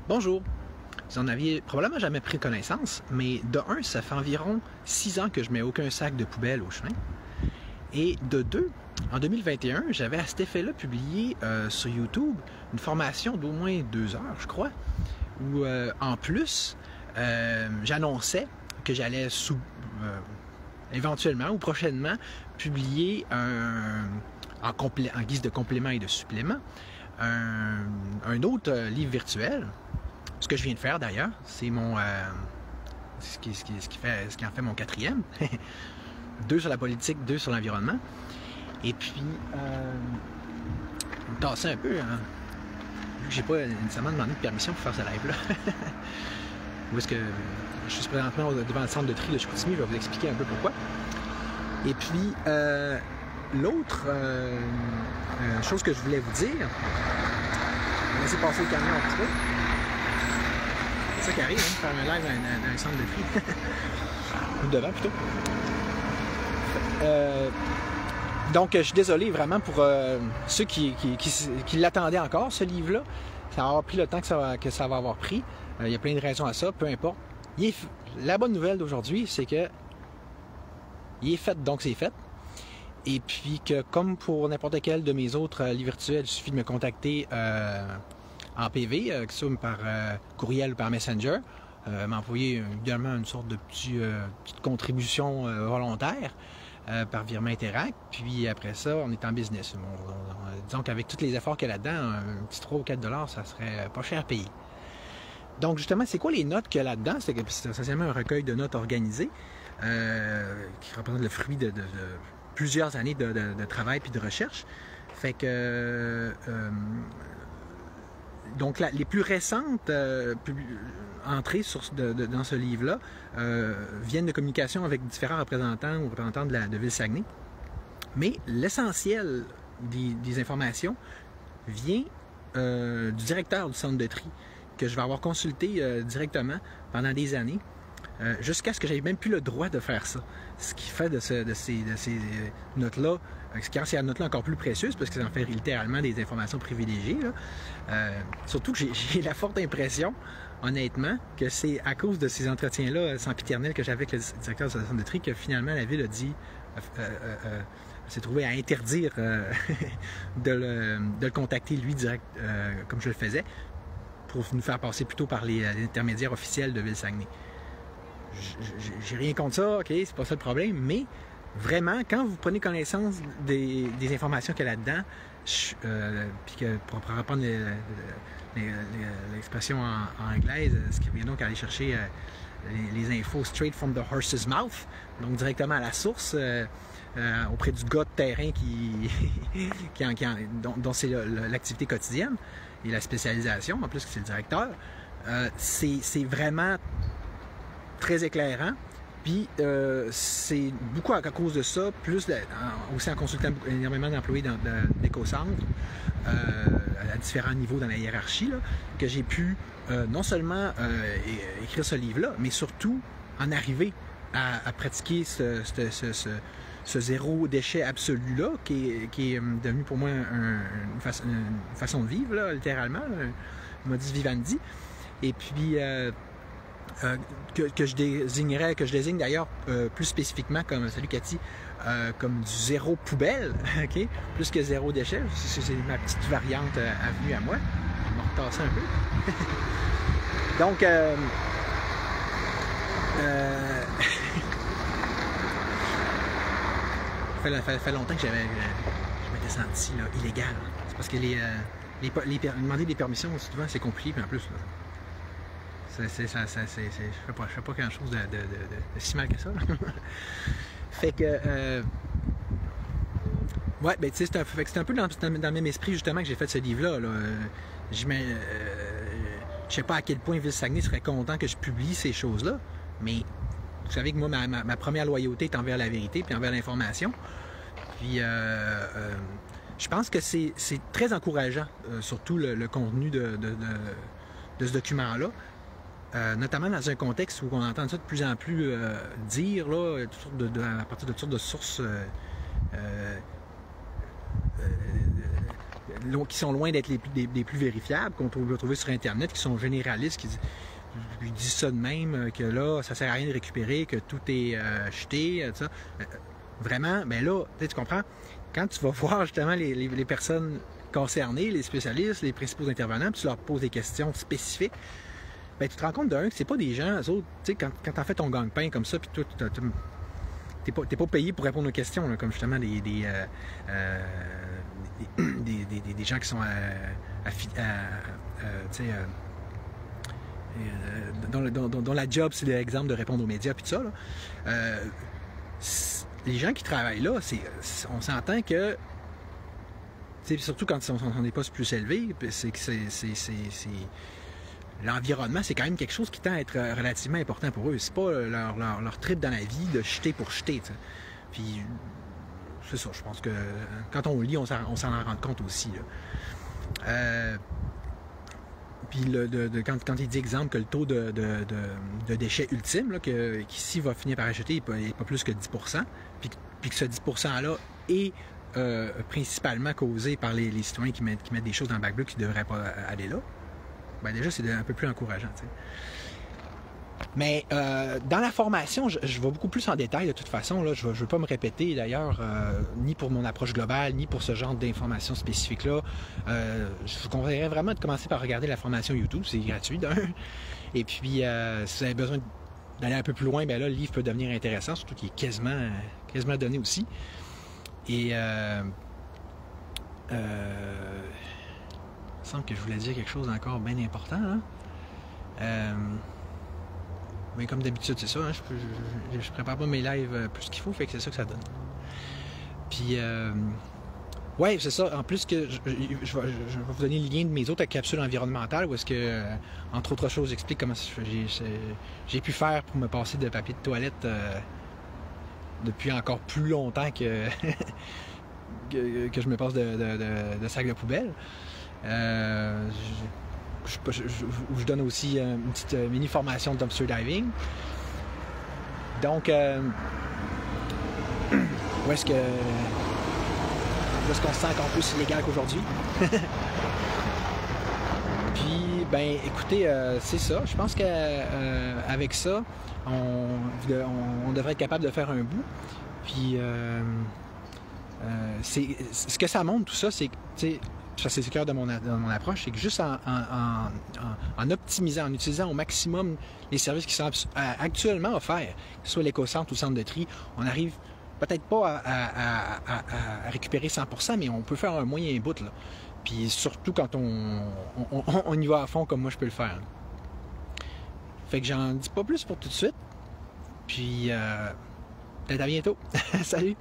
Bonjour. Vous en aviez probablement jamais pris connaissance, mais de un, ça fait environ 6 ans que je mets aucun sac de poubelle au chemin. Et de deux, en 2021, j'avais à cet effet-là publié sur YouTube une formation d'au moins 2 heures, je crois, où en plus, j'annonçais que j'allais éventuellement ou prochainement publier en guise de complément et de supplément un autre livre virtuel. Ce que je viens de faire d'ailleurs, c'est mon ce qui en fait mon 4e. 2 sur la politique, 2 sur l'environnement. Et puis, me tasser un peu, hein, vu que j'ai pas nécessairement demandé de permission pour faire ce live-là. Où est-ce que je suis présentement devant le centre de tri de Chicoutimi, je vais vous expliquer un peu pourquoi. Et puis, l'autre chose que je voulais vous dire, on va laisser passer le camion un petit peu. C'est ça qui arrive, hein, faire un live dans un centre de tri. Ou devant plutôt. Donc, je suis désolé vraiment pour ceux qui l'attendaient encore, ce livre-là. Ça va avoir pris le temps que ça va avoir pris. Il y a plein de raisons à ça, peu importe. La bonne nouvelle d'aujourd'hui, c'est que il est fait, donc c'est fait. Et puis que, comme pour n'importe quel de mes autres livres virtuels, il suffit de me contacter en PV, que ce soit par courriel ou par Messenger, m'envoyer également une sorte de petite contribution volontaire par virement Interact. Puis après ça, on est en business. Disons qu'avec tous les efforts qu'il y a là-dedans, un petit 3 ou 4 $, ça serait pas cher à payer. Donc justement, c'est quoi les notes qu'il y a là-dedans? C'est essentiellement un recueil de notes organisées qui représente le fruit de plusieurs années de travail puis de recherche. Fait que donc les plus récentes entrées dans ce livre-là viennent de communication avec différents représentants ou représentantes de Ville-Saguenay. Mais l'essentiel des informations vient du directeur du centre de tri, que je vais avoir consulté directement pendant des années, jusqu'à ce que j'aie même plus le droit de faire ça. Ce qui fait de ces notes-là, ce qui rend ces notes-là encore plus précieuses, parce que ça en fait littéralement des informations privilégiées. Surtout que j'ai la forte impression, honnêtement, que c'est à cause de ces entretiens-là sempiternels que j'avais avec le directeur de la centre de tri que finalement la ville a dit, s'est trouvé à interdire de le contacter lui direct, comme je le faisais, pour nous faire passer plutôt par les intermédiaires officiels de Ville-Saguenay. J'ai rien contre ça, ok, c'est pas ça le problème, mais vraiment, quand vous prenez connaissance des informations qu'il y a là-dedans, puis que pour reprendre l'expression en anglaise, ce qui vient donc aller chercher les infos straight from the horse's mouth, donc directement à la source, auprès du gars de terrain dont c'est l'activité quotidienne et la spécialisation, en plus que c'est le directeur, c'est vraiment très éclairant. Puis c'est beaucoup à cause de ça, plus aussi en consultant énormément d'employés d'éco-centres à différents niveaux dans la hiérarchie, là, que j'ai pu non seulement écrire ce livre-là, mais surtout en arriver à pratiquer ce zéro déchet absolu-là, qui est devenu pour moi une façon de vivre, là, littéralement, modus vivendi. Et puis que je désigne d'ailleurs plus spécifiquement comme, salut Cathy, comme du zéro poubelle, ok, plus que zéro déchet. C'est ma petite variante avenue à moi. Je vais me retasser un peu. Donc, ça fait longtemps que je m'étais senti là, illégal. C'est parce que demander des permissions, souvent, c'est compliqué, puis en plus, là, je fais pas grand chose de si mal que ça. Fait que ouais, ben tu sais, c'est un peu dans le même esprit justement que j'ai fait ce livre-là. Je sais pas à quel point Ville-Saguenay serait content que je publie ces choses-là, mais vous savez que moi, ma première loyauté est envers la vérité puis envers l'information. Puis je pense que c'est très encourageant, surtout le contenu de ce document-là. Notamment dans un contexte où on entend ça de plus en plus dire, là, à partir de toutes sortes de sources qui sont loin d'être les plus vérifiables, qu'on peut trouver sur Internet, qui sont généralistes, qui disent ça de même, que là, ça sert à rien de récupérer, que tout est jeté, ça. Vraiment, ben là, tu comprends, quand tu vas voir justement les personnes concernées, les spécialistes, les principaux intervenants, puis tu leur poses des questions spécifiques, ben tu te rends compte d'un que c'est pas des gens, eux autres, tu sais, quand t'en fais ton gang-pain comme ça, puis toi, t'es pas payé pour répondre aux questions, là, comme justement des gens qui sont dont la job, c'est l'exemple de répondre aux médias, puis tout ça, là. Les gens qui travaillent là, on s'entend que, surtout quand ils sont dans des postes plus élevés, c'est que l'environnement, c'est quand même quelque chose qui tend à être relativement important pour eux. C'est pas leur trip dans la vie de jeter pour jeter, t'sais. Puis, c'est ça, je pense que quand on lit, on s'en rend compte aussi, là. Puis quand il dit exemple que le taux de déchets ultime, là, qu'ici va finir par acheter, n'est pas plus que 10%, puis que ce 10%-là est principalement causé par les citoyens qui mettent des choses dans le bac bleu qui ne devraient pas aller là, ben déjà, c'est un peu plus encourageant, t'sais. Mais dans la formation, je vais beaucoup plus en détail de toute façon. Là, je ne veux pas me répéter d'ailleurs, ni pour mon approche globale, ni pour ce genre d'informations spécifiques-là. Je vous conseillerais vraiment de commencer par regarder la formation YouTube, c'est gratuit d'un. Et puis, si vous avez besoin d'aller un peu plus loin, ben là, le livre peut devenir intéressant, surtout qu'il est quasiment donné aussi. Et il me semble que je voulais dire quelque chose d'encore bien important. Hein? Mais comme d'habitude, c'est ça, hein, je prépare pas mes lives plus qu'il faut, fait que c'est ça que ça donne. Puis, ouais, c'est ça. En plus, que je vais vous donner le lien de mes autres capsules environnementales où est-ce que, entre autres choses, j'explique comment j'ai pu faire pour me passer de papier de toilette depuis encore plus longtemps que, que je me passe de sac de poubelle. Je donne aussi une petite mini-formation de dumpster diving. Donc, où est-ce qu'on se sent encore plus illégal qu'aujourd'hui? Puis, ben, écoutez, c'est ça. Je pense qu'avec ça, on devrait être capable de faire un bout. Puis, ce que ça montre, tout ça, c'est que, ça, c'est le cœur de mon approche, c'est que juste en optimisant, en utilisant au maximum les services qui sont actuellement offerts, que ce soit l'éco-centre ou le centre de tri, on arrive peut-être pas à récupérer 100%, mais on peut faire un moyen bout, là. Puis surtout quand on y va à fond comme moi je peux le faire. Fait que j'en dis pas plus pour tout de suite. Puis peut-être à bientôt. Salut!